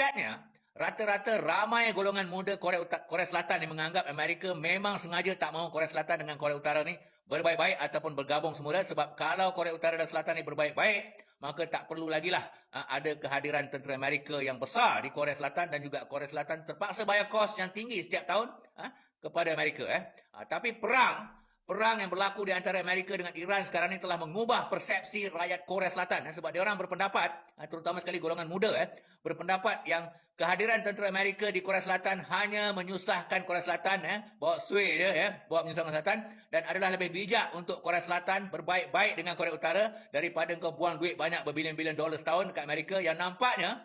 hakikatnya, rata-rata ramai golongan muda Korea Selatan yang menganggap Amerika memang sengaja tak mahu Korea Selatan dengan Korea Utara ni berbaik-baik ataupun bergabung semula, sebab kalau Korea Utara dan Selatan ni berbaik-baik, maka tak perlu lagi lah ada kehadiran tentera Amerika yang besar di Korea Selatan, dan juga Korea Selatan terpaksa bayar kos yang tinggi setiap tahun kepada Amerika. Tapi perang yang berlaku di antara Amerika dengan Iran sekarang ini telah mengubah persepsi rakyat Korea Selatan, sebab dia orang berpendapat, terutama sekali golongan muda, berpendapat yang kehadiran tentera Amerika di Korea Selatan hanya menyusahkan Korea Selatan, bawa sway dia, bawa menyusahkan Korea Selatan, dan adalah lebih bijak untuk Korea Selatan berbaik-baik dengan Korea Utara daripada kau buang duit banyak berbilion-bilion dolar setahun dekat Amerika yang nampaknya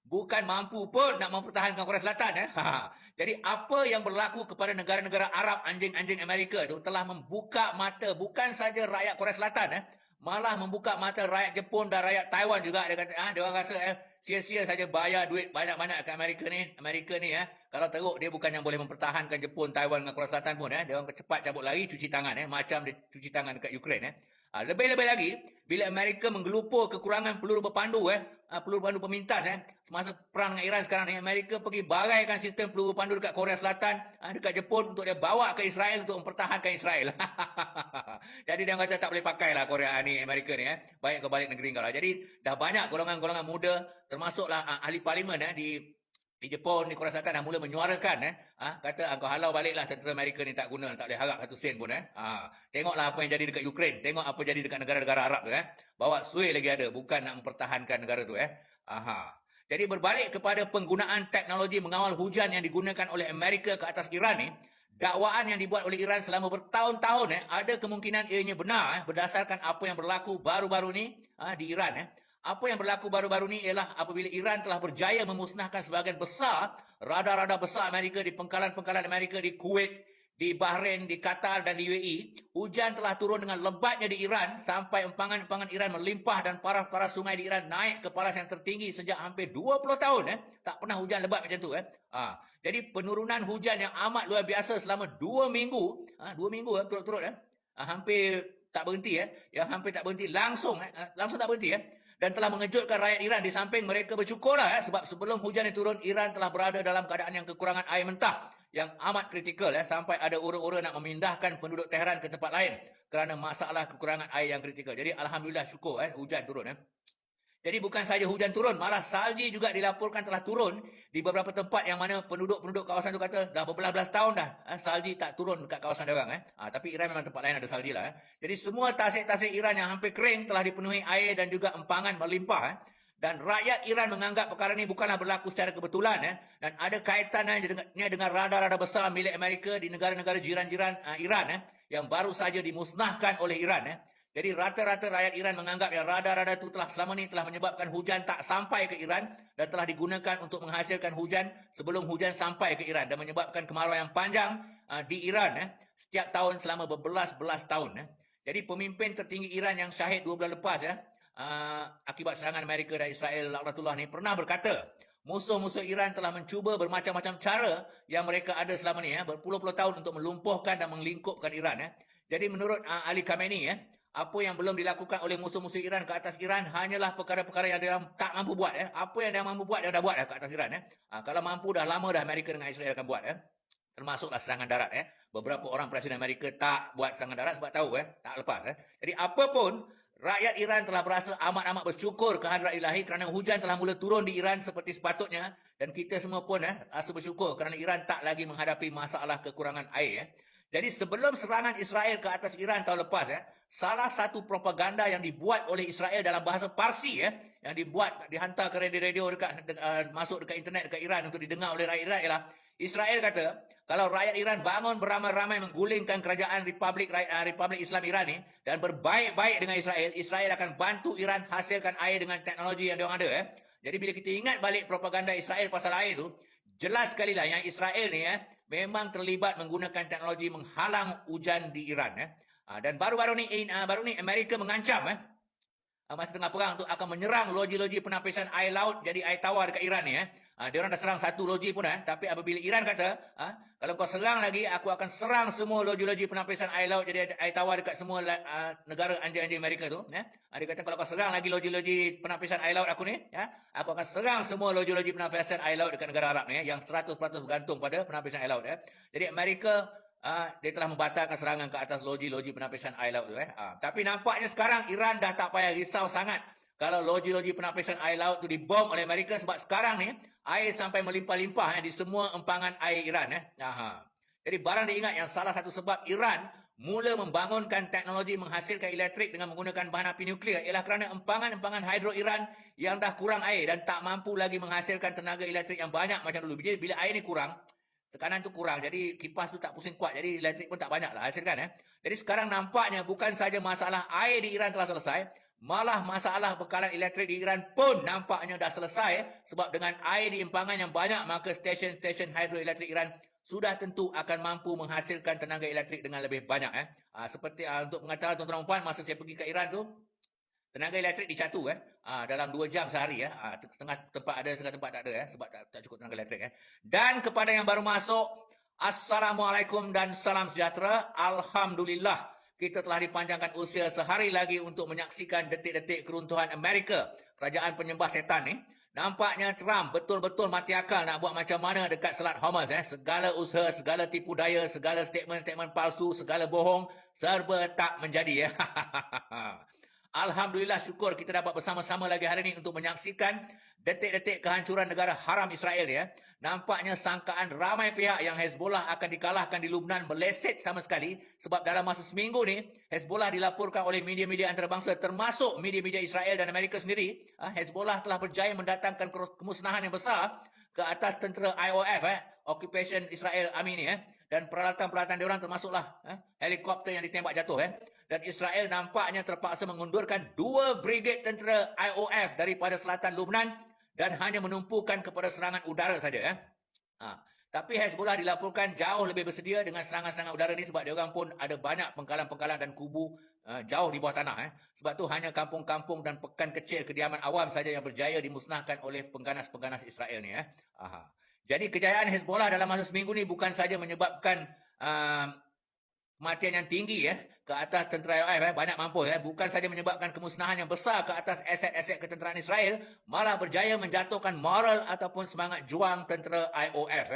bukan mampu pun nak mempertahankan Korea Selatan. Jadi apa yang berlaku kepada negara-negara Arab, anjing-anjing Amerika itu telah membuka mata bukan saja rakyat Korea Selatan, malah membuka mata rakyat Jepun dan rakyat Taiwan juga. Dia kata, dia orang rasa sia-sia saja bayar duit banyak-banyak ke Amerika ni. Kalau teruk, dia bukan yang boleh mempertahankan Jepun, Taiwan dengan Korea Selatan pun. Dia orang cepat cabut lari, cuci tangan, macam dia cuci tangan dekat Ukraine. Lebih-lebih lagi, bila Amerika menggelupur kekurangan peluru berpandu, peluru berpandu pemintas, semasa perang dengan Iran sekarang ni, Amerika pergi baraikan sistem peluru berpandu dekat Korea Selatan, dekat Jepun, untuk dia bawa ke Israel untuk mempertahankan Israel. Jadi dia kata tak boleh pakai lah Korea ni, Amerika ni, baik ke balik negeri kau lah. Jadi dah banyak golongan-golongan muda, termasuklah ahli parlimen di Jepun, di Korea Selatan dah mula menyuarakan, kata kau halau baliklah tentera Amerika ni, tak guna, tak boleh harap satu sen pun. Tengoklah apa yang jadi dekat Ukraine, tengok apa jadi dekat negara-negara Arab tu. Bawa sway lagi ada, bukan nak mempertahankan negara tu. Jadi berbalik kepada penggunaan teknologi mengawal hujan yang digunakan oleh Amerika ke atas Iran ni, dakwaan yang dibuat oleh Iran selama bertahun-tahun, ada kemungkinan ianya benar, berdasarkan apa yang berlaku baru-baru ni di Iran. Apa yang berlaku baru-baru ni ialah apabila Iran telah berjaya memusnahkan sebahagian besar radar-radar besar Amerika di pengkalan-pengkalan Amerika di Kuwait, di Bahrain, di Qatar dan di UAE, hujan telah turun dengan lebatnya di Iran sampai empangan-empangan Iran melimpah dan paras-paras sungai di Iran naik ke paras yang tertinggi sejak hampir 20 tahun. Tak pernah hujan lebat macam tu. Jadi penurunan hujan yang amat luar biasa selama 2 minggu, 2 minggu turut-turut, hampir tak berhenti, yang hampir tak berhenti, langsung tak berhenti, dan telah mengejutkan rakyat Iran. Di samping mereka bersyukurlah, sebab sebelum hujan ini turun, Iran telah berada dalam keadaan yang kekurangan air mentah yang amat kritikal, sampai ada ura-ura nak memindahkan penduduk Tehran ke tempat lain kerana masalah kekurangan air yang kritikal. Jadi alhamdulillah, syukur hujan turun. Jadi bukan saja hujan turun, malah salji juga dilaporkan telah turun di beberapa tempat yang mana penduduk kawasan itu kata dah berbelas-belas tahun dah salji tak turun dekat kawasan mereka. Tapi Iran memang tempat lain ada salji lah. Jadi semua tasik-tasik Iran yang hampir kering telah dipenuhi air dan juga empangan melimpah. Dan rakyat Iran menganggap perkara ini bukanlah berlaku secara kebetulan, dan ada kaitannya dengan radar-radar besar milik Amerika di negara-negara jiran-jiran Iran yang baru saja dimusnahkan oleh Iran. Jadi rata-rata rakyat Iran menganggap yang radar-radar itu selama ini telah menyebabkan hujan tak sampai ke Iran dan telah digunakan untuk menghasilkan hujan sebelum hujan sampai ke Iran dan menyebabkan kemarau yang panjang di Iran setiap tahun selama berbelas-belas tahun. Jadi pemimpin tertinggi Iran yang syahid 2 bulan lepas akibat serangan Amerika dan Israel laknatullah ni pernah berkata, musuh-musuh Iran telah mencuba bermacam-macam cara yang mereka ada selama ni berpuluh-puluh tahun untuk melumpuhkan dan melingkupkan Iran. Jadi menurut Ali Khamenei, apa yang belum dilakukan oleh musuh-musuh Iran ke atas Iran hanyalah perkara-perkara yang dia tak mampu buat. Apa yang dia mampu buat, dia dah buat ke atas Iran. Kalau mampu, dah lama dah Amerika dengan Israel akan buat. Termasuklah serangan darat. Beberapa orang Presiden Amerika tak buat serangan darat sebab tahu tak lepas. Jadi apapun, rakyat Iran telah berasa amat-amat bersyukur kehadrat ilahi kerana hujan telah mula turun di Iran seperti sepatutnya, dan kita semua pun rasa bersyukur kerana Iran tak lagi menghadapi masalah kekurangan air. Jadi sebelum serangan Israel ke atas Iran tahun lepas, salah satu propaganda yang dibuat oleh Israel dalam bahasa Parsi, yang dihantar ke radio-radio masuk dekat internet dekat Iran untuk didengar oleh rakyat Iran ialah, Israel kata, kalau rakyat Iran bangun beramai-ramai menggulingkan kerajaan Republik Islam Iran ni dan berbaik-baik dengan Israel, Israel akan bantu Iran hasilkan air dengan teknologi yang diorang ada. Jadi bila kita ingat balik propaganda Israel pasal air tu, jelas sekali lah yang Israel ni memang terlibat menggunakan teknologi menghalang hujan di Iran. Dan baru-baru ni Amerika mengancam masa tengah perang tu akan menyerang loji-loji penapisan air laut jadi air tawar dekat Iran ni. Dia orang dah serang satu loji pun. Tapi apabila Iran kata, kalau kau serang lagi, aku akan serang semua loji-loji penapisan air laut jadi air tawar dekat semua negara anjing-anjing Amerika tu. Dia kata kalau kau serang lagi loji-loji penapisan air laut aku ni, aku akan serang semua loji-loji penapisan air laut dekat negara Arab ni yang 100% bergantung pada penapisan air laut. Jadi Amerika dia telah membatalkan serangan ke atas loji-loji penapisan air laut tu. Tapi nampaknya sekarang Iran dah tak payah risau sangat kalau loji-loji penapisan air laut tu dibom oleh Amerika, sebab sekarang ni air sampai melimpah-limpah di semua empangan air Iran. Jadi barang diingat yang salah satu sebab Iran mula membangunkan teknologi menghasilkan elektrik dengan menggunakan bahan api nuklear ialah kerana empangan-empangan hidro Iran yang dah kurang air dan tak mampu lagi menghasilkan tenaga elektrik yang banyak macam dulu. Jadi bila air ni kurang, tekanan tu kurang, jadi kipas tu tak pusing kuat, jadi elektrik pun tak banyak lah hasilkan. Jadi sekarang nampaknya bukan saja masalah air di Iran telah selesai, malah masalah bekalan elektrik di Iran pun nampaknya dah selesai, sebab dengan air di empangan yang banyak, maka stesen-stesen hidroelektrik Iran sudah tentu akan mampu menghasilkan tenaga elektrik dengan lebih banyak. Seperti untuk mengatakan tuan-tuan dan puan, masa saya pergi ke Iran tu, tenaga elektrik dicatu dalam 2 jam sehari. Setengah tempat ada, setengah tempat tak ada sebab tak cukup tenaga elektrik. Dan kepada yang baru masuk, Assalamualaikum dan salam sejahtera. Alhamdulillah, kita telah dipanjangkan usia sehari lagi untuk menyaksikan detik-detik keruntuhan Amerika, kerajaan penyembah setan ni. Nampaknya Trump betul-betul mati akal nak buat macam mana dekat Selat Hormuz. Segala usaha, segala tipu daya, segala statement-statement palsu, segala bohong, serba tak menjadi. Alhamdulillah, syukur kita dapat bersama-sama lagi hari ini untuk menyaksikan detik-detik kehancuran negara haram Israel. Nampaknya sangkaan ramai pihak yang Hezbollah akan dikalahkan di Lubnan meleset sama sekali, sebab dalam masa seminggu ni Hezbollah dilaporkan oleh media-media antarabangsa termasuk media-media Israel dan Amerika sendiri, Hezbollah telah berjaya mendatangkan kemusnahan yang besar ke atas tentera IOF, Occupation Israel Army ni, dan peralatan-peralatan diorang termasuklah helikopter yang ditembak jatuh. Dan Israel nampaknya terpaksa mengundurkan 2 brigade tentera IOF daripada selatan Lubnan dan hanya menumpukan kepada serangan udara saja. Tapi Hezbollah dilaporkan jauh lebih bersedia dengan serangan-serangan udara ni, sebab diorang pun ada banyak pengkalan-pengkalan dan kubu jauh di bawah tanah. Sebab tu hanya kampung-kampung dan pekan kecil kediaman awam saja yang berjaya dimusnahkan oleh pengganas-pengganas Israel ni. Jadi kejayaan Hezbollah dalam masa seminggu ni bukan saja menyebabkan kematian yang tinggi ke atas tentera IOF, banyak mampus, bukan saja menyebabkan kemusnahan yang besar ke atas aset-aset ketenteraan Israel, malah berjaya menjatuhkan moral ataupun semangat juang tentera IOF.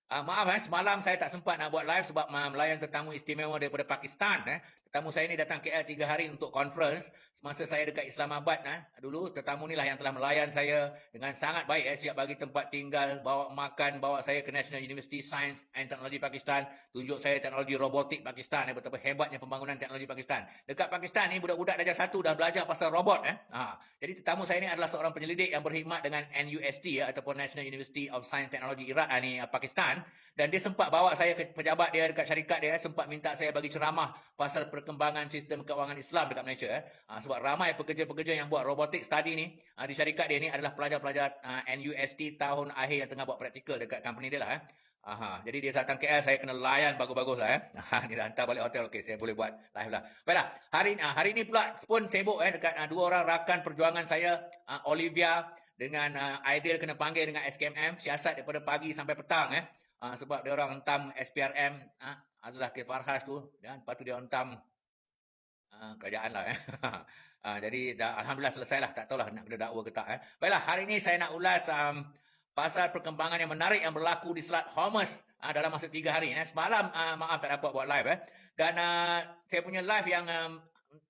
Maaf, semalam saya tak sempat nak buat live sebab melayan tetamu istimewa daripada Pakistan. Tetamu saya ni datang KL 3 hari untuk conference. Semasa saya dekat Islamabad dulu, tetamu ni lah yang telah melayan saya dengan sangat baik. Siap bagi tempat tinggal, bawa makan, bawa saya ke National University Science and Technology Pakistan, tunjuk saya teknologi robotik Pakistan, betapa hebatnya pembangunan teknologi Pakistan. Dekat Pakistan ni budak-budak darjah 1 dah belajar pasal robot. Jadi tetamu saya ni adalah seorang penyelidik yang berkhidmat dengan NUST ataupun National University of Science Technology Iraq ni Pakistan, dan dia sempat bawa saya ke pejabat dia dekat syarikat dia, sempat minta saya bagi ceramah pasal perkembangan sistem keuangan Islam dekat Malaysia. Sebab ramai pekerja-pekerja yang buat robotik study ni di syarikat dia ni adalah pelajar-pelajar NUST tahun akhir yang tengah buat praktikal dekat company dia lah. Jadi dia datang KL, saya kena layan bagus-bagus lah. Dia dah hantar balik hotel, okey, saya boleh buat live lah. Baiklah, hari ni pula pun sibuk dekat 2 orang rakan perjuangan saya, Olivia dengan Aidil kena panggil dengan SKMM, siasat daripada pagi sampai petang. Sebab dia orang hentam SPRM, adalah ke Farhas tu, dan lepas tu dia hentam kerajaan lah. Jadi Alhamdulillah selesai lah, tak tahulah nak kena dakwa ke tak. Baiklah, hari ni saya nak ulas pasal perkembangan yang menarik yang berlaku di Selat Hormuz dalam masa 3 hari. Semalam maaf tak dapat buat live. Dan saya punya live yang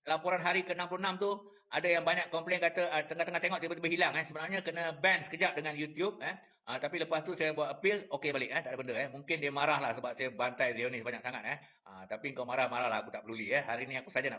laporan hari ke-66 tu, ada yang banyak komplain kata tengah-tengah tengok tiba-tiba hilang. Sebenarnya kena ban sekejap dengan YouTube. Tapi lepas tu saya buat appeal, okey balik. Tak ada benda. Mungkin dia marah lah sebab saya bantai Zionis banyak sangat. Tapi kau marah-marah lah, aku tak peduli. Hari ni aku saja nak